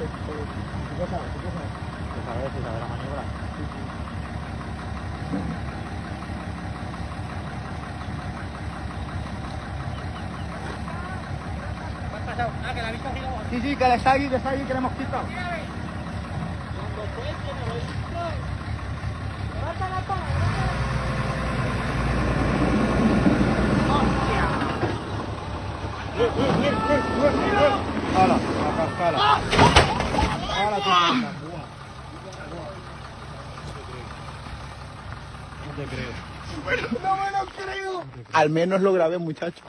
Se sabe la maniobra. Que la vista sigue. Sí, sí, que está aquí, que le hemos quitado. ¡Hala! La cascala. ¡Hala, tu puta! No te creo. No me lo creo. Al menos lo grabé, muchacho.